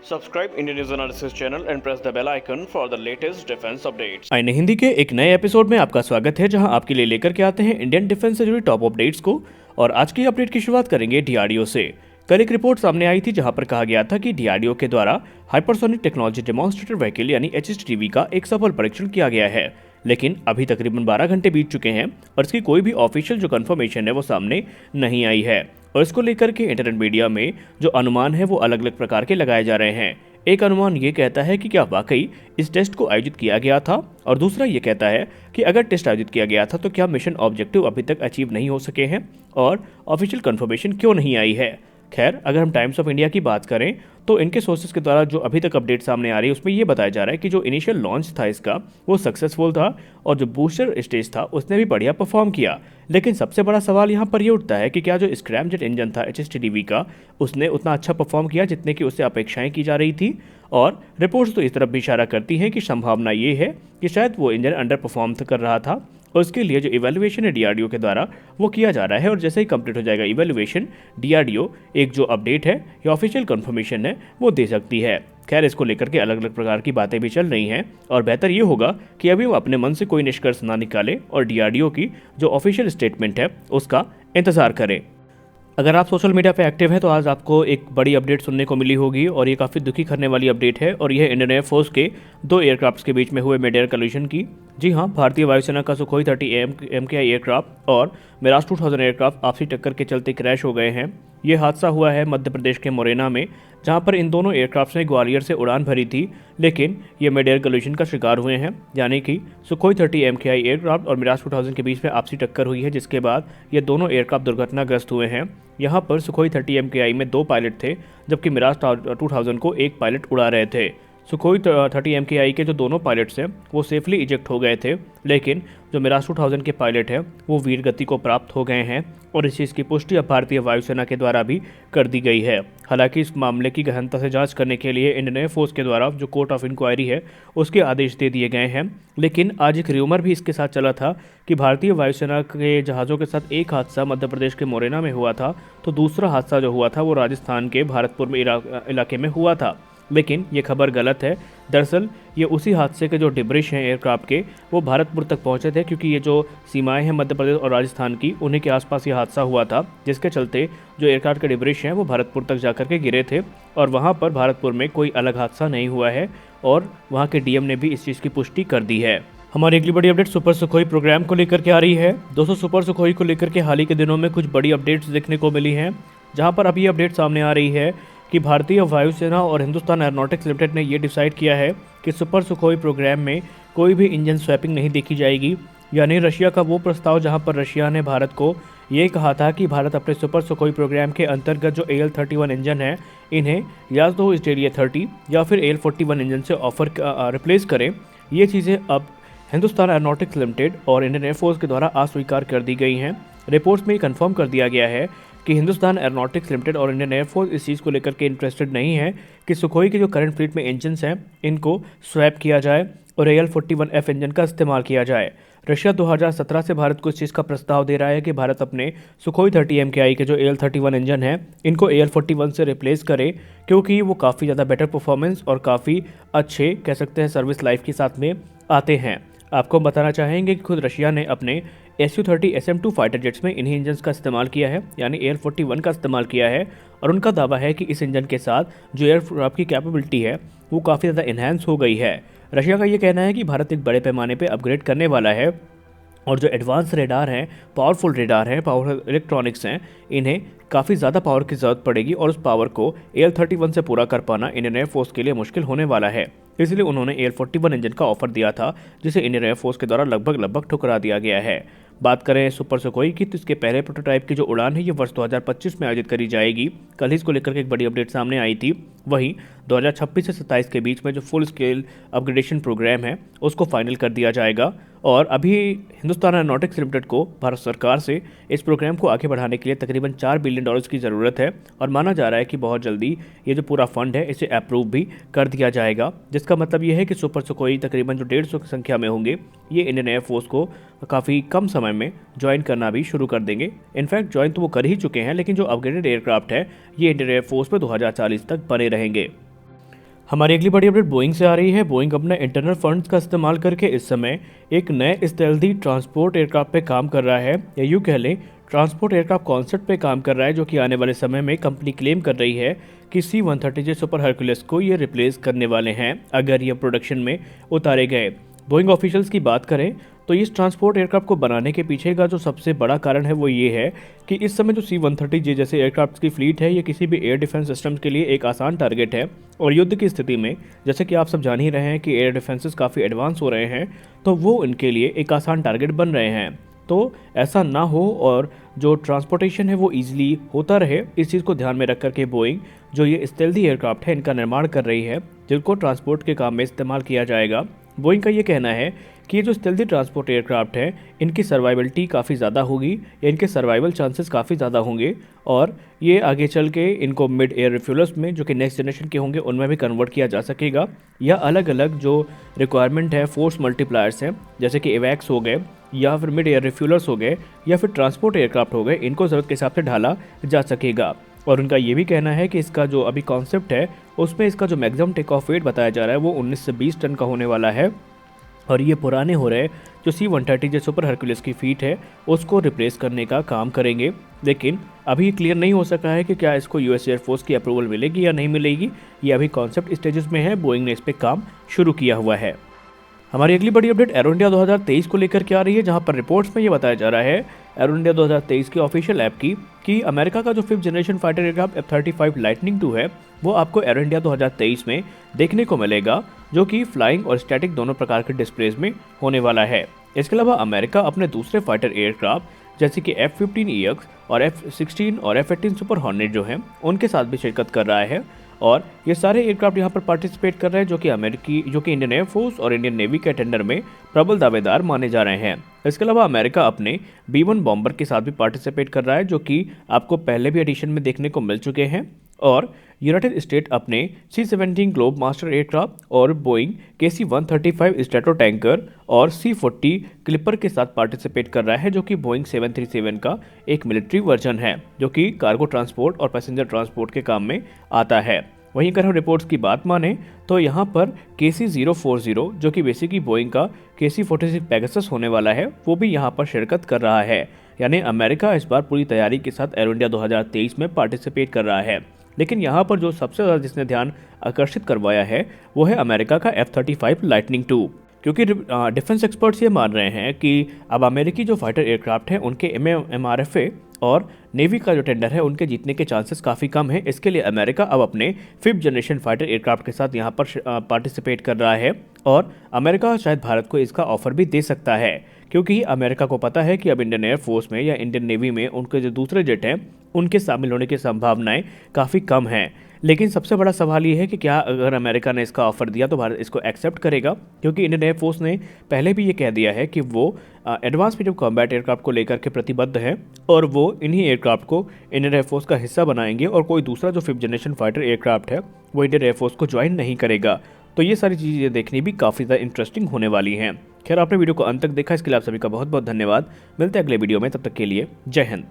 Subscribe Indian News Analysis channel and press the bell icon for the latest defense updates. आईने हिंदी के एक नए episode में आपका स्वागत है, जहां आपके लिए लेकर के आते हैं इंडियन डिफेंस से जुड़ी टॉप अपडेट्स को। और आज की अपडेट की शुरुआत करेंगे डीआरडीओ से। कल एक रिपोर्ट सामने आई थी जहां पर कहा गया था कि डीआरडीओ के द्वारा हाइपरसोनिक टेक्नोलॉजी डेमोन्स्ट्रेटर व्हीकल यानी HSTV का एक सफल परीक्षण किया गया है, लेकिन अभी तकरीबन 12 घंटे बीत चुके हैं और इसकी कोई भी ऑफिशियल जो कंफर्मेशन है वो सामने नहीं आई है। और इसको लेकर के इंटरनेट मीडिया में जो अनुमान है वो अलग अलग प्रकार के लगाए जा रहे हैं। एक अनुमान ये कहता है कि क्या वाकई इस टेस्ट को आयोजित किया गया था, और दूसरा ये कहता है कि अगर टेस्ट आयोजित किया गया था तो क्या मिशन ऑब्जेक्टिव अभी तक अचीव नहीं हो सके हैं और ऑफिशियल कंफर्मेशन क्यों नहीं आई है। खैर, अगर हम टाइम्स ऑफ इंडिया की बात करें तो इनके सोर्सेज के द्वारा जो अभी तक अपडेट सामने आ रही है उसमें यह बताया जा रहा है कि जो इनिशियल लॉन्च था इसका वो सक्सेसफुल था और जो बूस्टर स्टेज था उसने भी बढ़िया परफॉर्म किया। लेकिन सबसे बड़ा सवाल यहाँ पर यह उठता है कि क्या जो स्क्रैमजेट इंजन था HSTV का उसने उतना अच्छा परफॉर्म किया जितने की उससे अपेक्षाएं की जा रही थी। और रिपोर्ट्स तो इस तरफ भी इशारा करती हैं कि संभावना ये है कि शायद वो इंजन अंडर परफॉर्म कर रहा था और उसके लिए जो इवैल्यूएशन है डीआरडीओ के द्वारा वो किया जा रहा है। और जैसे ही कंप्लीट हो जाएगा इवैल्यूएशन, डीआरडीओ एक जो अपडेट है या ऑफिशियल कंफर्मेशन है वो दे सकती है। खैर, इसको लेकर के अलग अलग प्रकार की बातें भी चल रही हैं और बेहतर ये होगा कि अभी वो अपने मन से कोई निष्कर्ष ना निकाले और डीआरडीओ की जो ऑफिशियल स्टेटमेंट है उसका इंतजार करें। अगर आप सोशल मीडिया पे एक्टिव हैं तो आज आपको एक बड़ी अपडेट सुनने को मिली होगी और ये काफ़ी दुखी करने वाली अपडेट है, और यह इंडियन एयरफोर्स के 2 एयरक्राफ्ट्स के बीच में हुए मिड एयर कोलिजन की। जी हाँ, भारतीय वायुसेना का सुखोई 30 MKI एयरक्राफ्ट और मिराज 2000 एयरक्राफ्ट आपसी टक्कर के चलते क्रैश हो गए हैं। ये हादसा हुआ है मध्य प्रदेश के मोरेना में, जहां पर इन दोनों एयरक्राफ्ट्स ने ग्वालियर से उड़ान भरी थी, लेकिन ये मिड एयर कोलिजन का शिकार हुए हैं। यानी कि सुखोई 30 MKI एयरक्राफ्ट और मिराज 2000 के बीच में आपसी टक्कर हुई है, जिसके बाद ये दोनों एयरक्राफ्ट दुर्घटनाग्रस्त हुए हैं। यहाँ पर सुखोई 30 MKI में 2 पायलट थे, जबकि मिराज 2000 को एक पायलट उड़ा रहे थे। सुखोई 30 MKI के जो दोनों पायलट्स हैं वो सेफली इजेक्ट हो गए थे, लेकिन जो मिराज 2000 के पायलट हैं वो वीर गति को प्राप्त हो गए हैं और इस चीज़ की पुष्टि अब भारतीय वायुसेना के द्वारा भी कर दी गई है। हालांकि इस मामले की गहनता से जांच करने के लिए इंडियन एयरफोर्स के द्वारा जो कोर्ट ऑफ इंक्वायरी है उसके आदेश दे दिए गए हैं। लेकिन आज एक र्यूमर भी इसके साथ चला था कि भारतीय वायुसेना के जहाज़ों के साथ एक हादसा मध्य प्रदेश के मोरेना में हुआ था, तो दूसरा हादसा जो हुआ था वो राजस्थान के भरतपुर में इलाके में हुआ था। लेकिन ये खबर गलत है। दरअसल ये उसी हादसे के जो डिब्रिश हैं एयरक्राफ्ट के वो भरतपुर तक पहुंचे थे, क्योंकि ये जो सीमाएं हैं मध्य प्रदेश और राजस्थान की उन्हीं के आसपास ये हादसा हुआ था, जिसके चलते जो एयरक्राफ्ट के डिब्रिश हैं वो भरतपुर तक जाकर के गिरे थे और वहां पर भरतपुर में कोई अलग हादसा नहीं हुआ है और वहाँ के DM ने भी इस चीज़ की पुष्टि कर दी है। हमारी अगली बड़ी अपडेट सुपर सुखोई प्रोग्राम को लेकर के आ रही है। दोस्तों, सुपर सुखोई को लेकर के हाल ही के दिनों में कुछ बड़ी अपडेट्स देखने को मिली हैं, जहाँ पर अभी अपडेट सामने आ रही है कि भारतीय वायुसेना और हिंदुस्तान एरोनॉटिक्स लिमिटेड ने ये डिसाइड किया है कि सुपर सुखोई प्रोग्राम में कोई भी इंजन स्वैपिंग नहीं देखी जाएगी। यानी रशिया का वो प्रस्ताव जहां पर रशिया ने भारत को ये कहा था कि भारत अपने सुपर सुखोई प्रोग्राम के अंतर्गत जो AL-31 इंजन है इन्हें या तो स्टेलिया 30 या फिर AL-41 इंजन से रिप्लेस करें, ये चीज़ें अब हिंदुस्तान एरोनॉटिक्स लिमिटेड और इंडियन एयरफोर्स के द्वारा अस्वीकार कर दी गई हैं। रिपोर्ट्स में कंफर्म कर दिया गया है कि हिंदुस्तान एरोनॉटिक्स लिमिटेड और इंडियन एयरफोर्स इस चीज़ को लेकर के इंटरेस्टेड नहीं है कि सुखोई के जो करंट फ्लीट में इंजन्स हैं इनको स्वैप किया जाए और AL-41F इंजन का इस्तेमाल किया जाए। रशिया 2017 से भारत को इस चीज़ का प्रस्ताव दे रहा है कि भारत अपने सुखोई 30 MKI के जो AL-31 इंजन है इनको AL-41 से रिप्लेस करे, क्योंकि वो काफ़ी ज़्यादा बेटर परफॉर्मेंस और काफ़ी अच्छे कह सकते हैं सर्विस लाइफ के साथ में आते हैं। आपको हम बताना चाहेंगे कि खुद रशिया ने अपने Su-30 SM-2 फाइटर जेट्स में इन्हीं इंजन्स का इस्तेमाल किया है, यानी AL-41 का इस्तेमाल किया है, और उनका दावा है कि इस इंजन के साथ जो एयरक्राफ्ट की कैपेबिलिटी है वो काफ़ी ज़्यादा इन्हांस हो गई है। रशिया का ये कहना है कि भारत एक बड़े पैमाने पर अपग्रेड करने वाला है और जो एडवांस रेडार हैं, पावरफुल रेडार हैं, पावरफुल इलेक्ट्रॉनिक्स हैं, इन्हें काफ़ी ज़्यादा पावर की ज़रूरत पड़ेगी और उस पावर को AL-31 से पूरा कर पाना इंडियन एयरफोर्स के लिए मुश्किल होने वाला है। इसलिए उन्होंने AL-41 इंजन का ऑफर दिया था, जिसे इंडियन एयरफोर्स के द्वारा लगभग ठुकरा दिया गया है। बात करें सुपर सुखोई की तो इसके पहले प्रोटोटाइप की जो उड़ान है ये वर्ष 2025 में आयोजित करी जाएगी। कल ही इसको लेकर के एक बड़ी अपडेट सामने आई थी। वहीं 2026 से 27 के बीच में जो फुल स्केल अपग्रेडेशन प्रोग्राम है उसको फाइनल कर दिया जाएगा और अभी हिंदुस्तान एरोनॉटिक्स लिमिटेड को भारत सरकार से इस प्रोग्राम को आगे बढ़ाने के लिए तकरीबन $4 बिलियन की ज़रूरत है और माना जा रहा है कि बहुत जल्दी ये जो पूरा फंड है इसे अप्रूव भी कर दिया जाएगा, जिसका मतलब ये है कि सुपर सुखोई तकरीबन जो 150 की संख्या में होंगे ये इंडियन एयरफोर्स को काफ़ी कम समय में ज्वाइन करना भी शुरू कर देंगे। इनफैक्ट ज्वाइन तो वो कर ही चुके हैं, लेकिन जो अपग्रेडेड एयरक्राफ्ट है ये इंडियन एयरफोर्स में 2040 तक बने रहेंगे। हमारी अगली बड़ी अपडेट बोइंग से आ रही है। बोइंग अपने इंटरनल फंड्स का इस्तेमाल करके इस समय एक नए स्टेल्थी ट्रांसपोर्ट एयरक्राफ्ट पे काम कर रहा है, या यूँ कह लें ट्रांसपोर्ट एयरक्राफ्ट कॉन्सेप्ट पे काम कर रहा है, जो कि आने वाले समय में कंपनी क्लेम कर रही है कि C-130J सुपर हरक्यूलिस को ये रिप्लेस करने वाले हैं अगर ये प्रोडक्शन में उतारे गए। बोइंग ऑफिशियल्स की बात करें तो इस ट्रांसपोर्ट एयरक्राफ्ट को बनाने के पीछे का जो सबसे बड़ा कारण है वो ये है कि इस समय जो C-130J जैसे एयरक्राफ्ट की फ्लीट है, ये किसी भी एयर डिफेंस सिस्टम के लिए एक आसान टारगेट है। और युद्ध की स्थिति में जैसे कि आप सब जान ही रहे हैं कि एयर डिफेंसेस काफ़ी एडवांस हो रहे हैं, तो वो उनके लिए एक आसान टारगेट बन रहे हैं। तो ऐसा ना हो और जो ट्रांसपोर्टेशन है वो ईजिली होता रहे, इस चीज़ को ध्यान में रख करके बोइंग जो ये स्टेल्थी एयरक्राफ्ट है इनका निर्माण कर रही है, जिनको ट्रांसपोर्ट के काम में इस्तेमाल किया जाएगा। बोइंग का ये कहना है कि ये जो स्टेल्थी ट्रांसपोर्ट एयरक्राफ्ट है इनकी सर्वाइवलिटी काफ़ी ज़्यादा होगी, या इनके सर्वाइवल चांसेस काफ़ी ज़्यादा होंगे, और ये आगे चल के इनको मिड एयर रिफ्यूलर्स में जो कि नेक्स्ट जनरेशन के होंगे उनमें भी कन्वर्ट किया जा सकेगा, या अलग अलग जो रिक्वायरमेंट है फोर्स मल्टीप्लायर्स हैं जैसे कि एवैक्स हो गए, या फिर मिड एयर रिफ्यूलर्स हो गए, या फिर ट्रांसपोर्ट एयरक्राफ्ट हो गए, इनको ज़रूरत के हिसाब से ढाला जा सकेगा। और उनका ये भी कहना है कि इसका जो अभी कॉन्सेप्ट है उसमें इसका जो मैक्सिमम टेक ऑफ वेट बताया जा रहा है वो 19 से 20 टन का होने वाला है, और ये पुराने हो रहे जो C-130J सुपर हरक्यूलिस की फीट है उसको रिप्लेस करने का काम करेंगे। लेकिन अभी क्लियर नहीं हो सका है कि क्या इसको यूएस एयरफोर्स की अप्रूवल मिलेगी या नहीं मिलेगी, ये अभी कॉन्सेप्ट स्टेजेस में है। बोइंग ने इस पर काम शुरू किया हुआ है। हमारी अगली बड़ी अपडेट एरो इंडिया 2023 को लेकर के आ रही है, जहां पर रिपोर्ट्स में ये बताया जा रहा है एरो इंडिया 2023 की ऑफिशियल ऐप की कि अमेरिका का जो 5th generation fighter aircraft F-35 lightning 2 है वो आपको एरो इंडिया 2023 में देखने को मिलेगा, जो कि फ्लाइंग और स्टैटिक दोनों प्रकार के डिस्प्लेज में होने वाला है। इसके अलावा अमेरिका अपने दूसरे फाइटर एयरक्राफ्ट जैसे कि F-15EX और F-16 और F-18 सुपर हॉर्नेट जो हैं उनके साथ भी शिरकत कर रहा है, और ये सारे एयरक्राफ्ट यहाँ पर पार्टिसिपेट कर रहे हैं जो कि इंडियन एयरफोर्स और इंडियन नेवी के टेंडर में प्रबल दावेदार माने जा रहे हैं। इसके अलावा अमेरिका अपने B-1 बॉम्बर के साथ भी पार्टिसिपेट कर रहा है, जो कि आपको पहले भी एडिशन में देखने को मिल चुके हैं, और यूनाइटेड स्टेट अपने C-17 ग्लोब मास्टर एयरक्राफ्ट और बोइंग KC-135 स्ट्रेटो टैंकर और C-40 क्लिपर के साथ पार्टिसिपेट कर रहा है, जो कि बोइंग 737 का एक मिलिट्री वर्जन है जो कि कार्गो ट्रांसपोर्ट और पैसेंजर ट्रांसपोर्ट के काम में आता है। वहीं अगर हम रिपोर्ट्स की बात माने तो यहाँ पर KC-040 जो कि बेसिकली बोइंग का KC-46 पेगासस होने वाला है वो भी यहाँ पर शिरकत कर रहा है। यानी अमेरिका इस बार पूरी तैयारी के साथ एरो इंडिया 2023 में पार्टिसिपेट कर रहा है। लेकिन यहाँ पर जो सबसे ज़्यादा जिसने ध्यान आकर्षित करवाया है वो है अमेरिका का F-35 लाइटनिंग 2, क्योंकि डिफेंस एक्सपर्ट्स ये मान रहे हैं कि अब अमेरिकी जो फाइटर एयरक्राफ्ट हैं उनके MRFA और नेवी का जो टेंडर है उनके जीतने के चांसेस काफ़ी कम है। इसके लिए अमेरिका अब अपने 5th जनरेशन फाइटर एयरक्राफ्ट के साथ यहाँ पर पार्टिसिपेट कर रहा है, और अमेरिका शायद भारत को इसका ऑफर भी दे सकता है, क्योंकि अमेरिका को पता है कि अब इंडियन एयरफोर्स में या इंडियन नेवी में उनके जो दूसरे जेट हैं उनके शामिल होने की संभावनाएं काफ़ी कम हैं। लेकिन सबसे बड़ा सवाल ये है कि क्या अगर अमेरिका ने इसका ऑफर दिया तो भारत इसको एक्सेप्ट करेगा, क्योंकि इंडियन एयरफोर्स ने पहले भी ये कह दिया है कि वो एडवांस मीडियम कॉम्बैट एयरक्राफ्ट को लेकर के प्रतिबद्ध है, और वो इन्हीं एयरक्राफ्ट को इंडियन एयरफोर्स का हिस्सा बनाएंगे, और कोई दूसरा जो 5th जनरेशन फाइटर एयरक्राफ्ट है वो इंडियन एयरफोर्स को ज्वाइन नहीं करेगा। तो ये सारी चीज़ें देखनी भी काफ़ी ज़्यादा इंटरेस्टिंग होने वाली हैं। खैर, आपने वीडियो को अंत तक देखा, इसके लिए आप सभी का बहुत बहुत धन्यवाद। मिलते हैं अगले वीडियो में, तब तक के लिए जय हिंद।